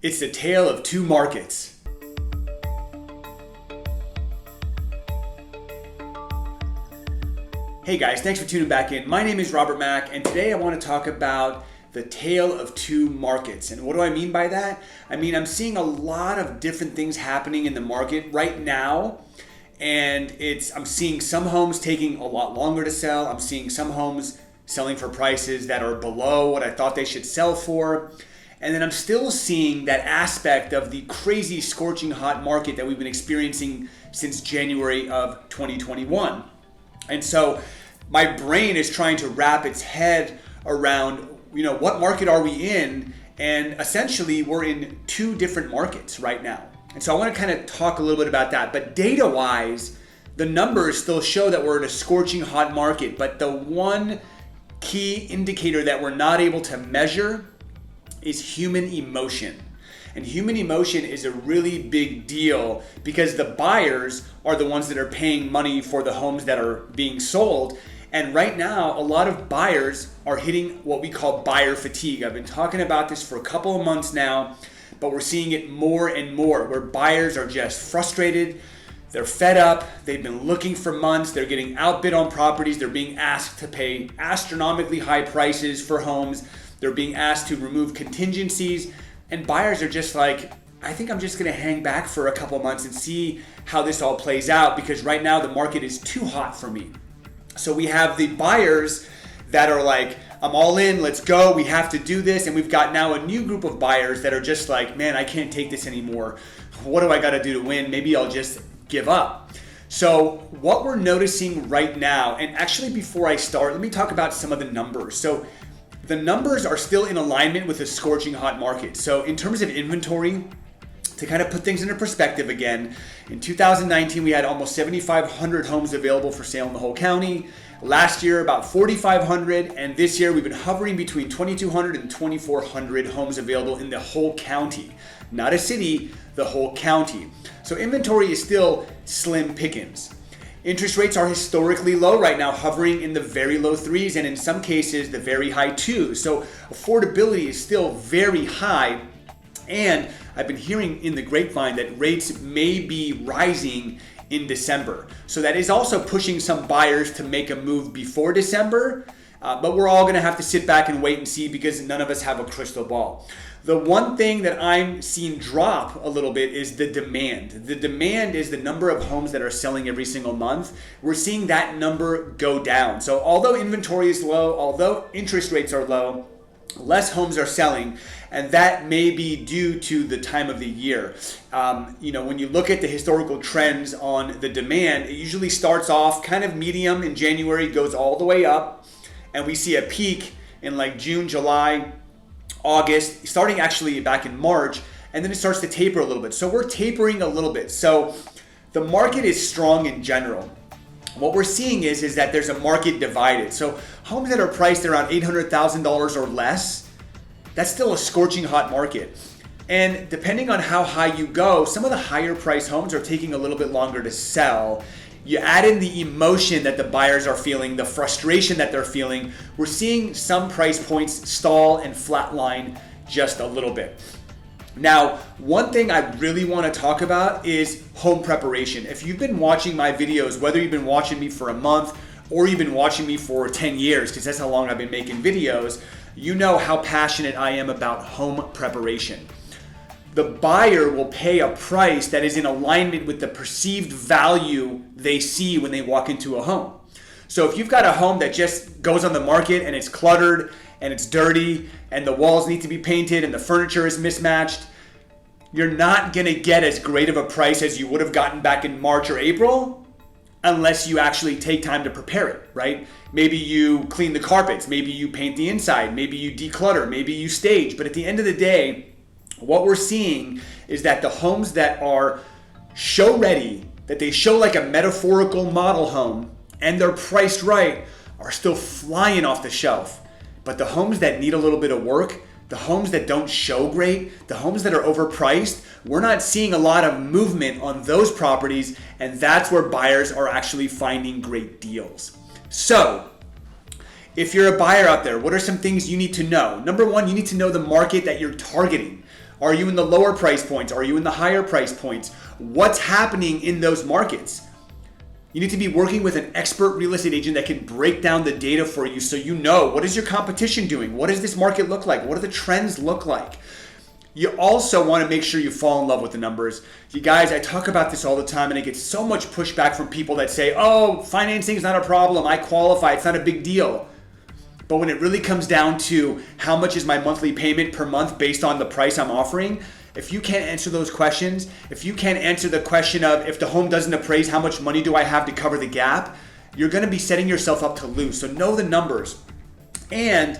It's the tale of two markets. Hey guys, thanks for tuning back in. My name is Robert Mack, and today I want to talk about the tale of two markets. And what do I mean by that? I mean, I'm seeing a lot of different things happening in the market right now. And I'm seeing some homes taking a lot longer to sell. I'm seeing some homes selling for prices that are below what I thought they should sell for. And then I'm still seeing that aspect of the crazy scorching hot market that we've been experiencing since January of 2021. And so my brain is trying to wrap its head around, what market are we in? And essentially we're in two different markets right now. And so I want to kind of talk a little bit about that. But data-wise, the numbers still show that we're in a scorching hot market. But the one key indicator that we're not able to measure is human emotion. And human emotion is a really big deal because the buyers are the ones that are paying money for the homes that are being sold. And right now, a lot of buyers are hitting what we call buyer fatigue. I've been talking about this for a couple of months now, but we're seeing it more and more where buyers are just frustrated. They're fed up. They've been looking for months. They're getting outbid on properties. They're being asked to pay astronomically high prices for homes. They're being asked to remove contingencies, and buyers are just like, I think I'm just gonna hang back for a couple months and see how this all plays out because right now the market is too hot for me. So we have the buyers that are like, I'm all in, let's go, we have to do this. And we've got now a new group of buyers that are just like, man, I can't take this anymore. What do I gotta do to win? Maybe I'll just give up. So what we're noticing right now, and actually before I start, let me talk about some of the numbers. So the numbers are still in alignment with a scorching hot market. So in terms of inventory, to kind of put things into perspective again, in 2019, we had almost 7,500 homes available for sale in the whole county. Last year, about 4,500. And this year, we've been hovering between 2,200 and 2,400 homes available in the whole county. Not a city, the whole county. So inventory is still slim pickings. Interest rates are historically low right now, hovering in the very low threes and in some cases the very high twos. So affordability is still very high. And I've been hearing in the grapevine that rates may be rising in December. So that is also pushing some buyers to make a move before December. But we're all gonna have to sit back and wait and see because none of us have a crystal ball. The one thing that I'm seeing drop a little bit is the demand. The demand is the number of homes that are selling every single month. We're seeing that number go down. So although inventory is low, although interest rates are low, less homes are selling, and that may be due to the time of the year. When you look at the historical trends on the demand, it usually starts off kind of medium in January, goes all the way up, and we see a peak in like June, July, August, starting actually back in March, and then it starts to taper a little bit. So we're tapering a little bit. So the market is strong in general. What we're seeing is that there's a market divided. So homes that are priced around $800,000 or less, that's still a scorching hot market. And depending on how high you go, some of the higher priced homes are taking a little bit longer to sell. You add in the emotion that the buyers are feeling, the frustration that they're feeling. We're seeing some price points stall and flatline just a little bit. Now, one thing I really want to talk about is home preparation. If you've been watching my videos, whether you've been watching me for a month or you've been watching me for 10 years, because that's how long I've been making videos, you know how passionate I am about home preparation. The buyer will pay a price that is in alignment with the perceived value they see when they walk into a home. So if you've got a home that just goes on the market and it's cluttered and it's dirty and the walls need to be painted and the furniture is mismatched, you're not gonna get as great of a price as you would have gotten back in March or April unless you actually take time to prepare it, right? Maybe you clean the carpets, maybe you paint the inside, maybe you declutter, maybe you stage. But at the end of the day, what we're seeing is that the homes that are show ready, that they show like a metaphorical model home and they're priced right, are still flying off the shelf. But the homes that need a little bit of work, the homes that don't show great, the homes that are overpriced, we're not seeing a lot of movement on those properties, and that's where buyers are actually finding great deals. So if you're a buyer out there, what are some things you need to know? Number one, you need to know the market that you're targeting. Are you in the lower price points? Are you in the higher price points? What's happening in those markets? You need to be working with an expert real estate agent that can break down the data for you so you know what is your competition doing? What does this market look like? What do the trends look like? You also want to make sure you fall in love with the numbers. You guys, I talk about this all the time and I get so much pushback from people that say, oh, financing is not a problem. I qualify. It's not a big deal. But when it really comes down to how much is my monthly payment per month based on the price I'm offering, if you can't answer those questions, if you can't answer the question of if the home doesn't appraise, how much money do I have to cover the gap, you're going to be setting yourself up to lose. So know the numbers and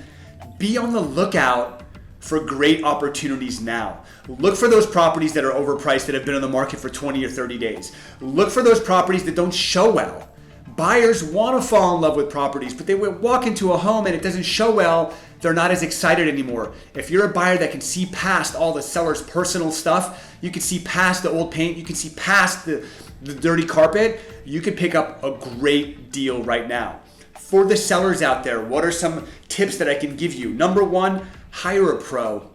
be on the lookout for great opportunities now. Look for those properties that are overpriced that have been on the market for 20 or 30 days. Look for those properties that don't show well. Buyers want to fall in love with properties, but they walk into a home and it doesn't show well, they're not as excited anymore. If you're a buyer that can see past all the seller's personal stuff, you can see past the old paint, you can see past the dirty carpet, you can pick up a great deal right now. For the sellers out there, what are some tips that I can give you? Number one, hire a pro.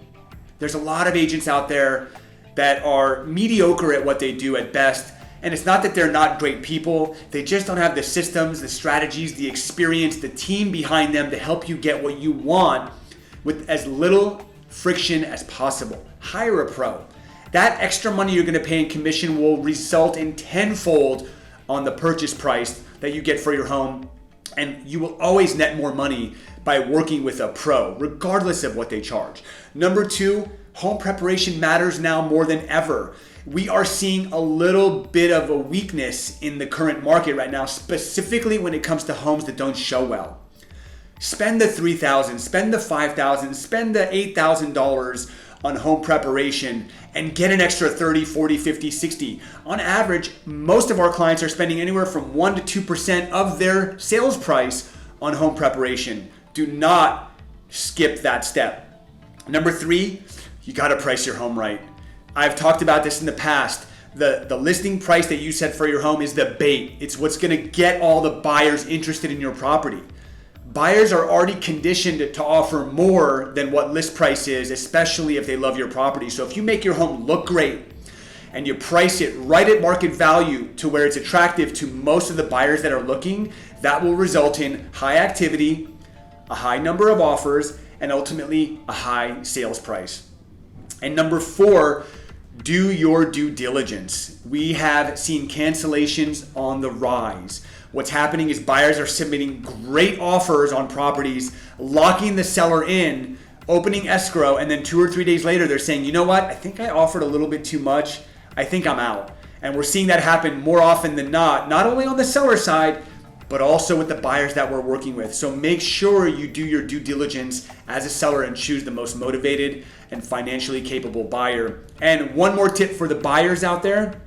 There's a lot of agents out there that are mediocre at what they do at best. And it's not that they're not great people. They just don't have the systems, the strategies, the experience, the team behind them to help you get what you want with as little friction as possible. Hire a pro. That extra money you're going to pay in commission will result in tenfold on the purchase price that you get for your home. And you will always net more money by working with a pro, regardless of what they charge. Number two, home preparation matters now more than ever. We are seeing a little bit of a weakness in the current market right now, specifically when it comes to homes that don't show well. Spend the $3,000, spend the $5,000, spend the $8,000 on home preparation and get an extra 30, 40, 50, 60. On average, most of our clients are spending anywhere from 1% to 2% of their sales price on home preparation. Do not skip that step. Number three, you gotta price your home right. I've talked about this in the past. The listing price that you set for your home is the bait. It's what's gonna get all the buyers interested in your property. Buyers are already conditioned to offer more than what list price is, especially if they love your property. So if you make your home look great and you price it right at market value to where it's attractive to most of the buyers that are looking, that will result in high activity, a high number of offers, and ultimately a high sales price. And number four, do your due diligence. We have seen cancellations on the rise. What's happening is buyers are submitting great offers on properties, locking the seller in, opening escrow, and then 2 or 3 days later, they're saying, you know what? I think I offered a little bit too much. I think I'm out. And we're seeing that happen more often than not only on the seller side, but also with the buyers that we're working with. So make sure you do your due diligence as a seller and choose the most motivated and financially capable buyer. And one more tip for the buyers out there,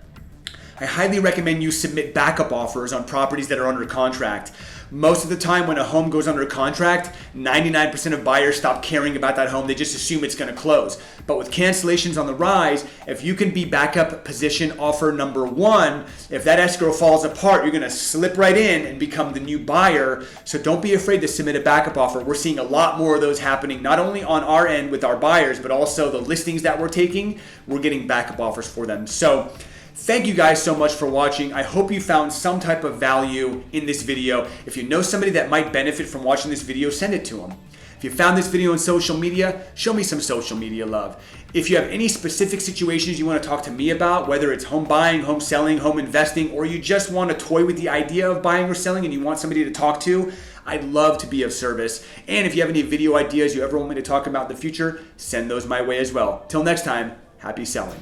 I highly recommend you submit backup offers on properties that are under contract. Most of the time when a home goes under contract, 99% of buyers stop caring about that home. They just assume it's going to close. But with cancellations on the rise, if you can be backup position offer number one, if that escrow falls apart, you're going to slip right in and become the new buyer. So don't be afraid to submit a backup offer. We're seeing a lot more of those happening, not only on our end with our buyers, but also the listings that we're taking, we're getting backup offers for them. So thank you guys so much for watching. I hope you found some type of value in this video. If you know somebody that might benefit from watching this video, send it to them. If you found this video on social media, show me some social media love. If you have any specific situations you want to talk to me about, whether it's home buying, home selling, home investing, or you just want to toy with the idea of buying or selling and you want somebody to talk to, I'd love to be of service. And if you have any video ideas you ever want me to talk about in the future, send those my way as well. Till next time, happy selling.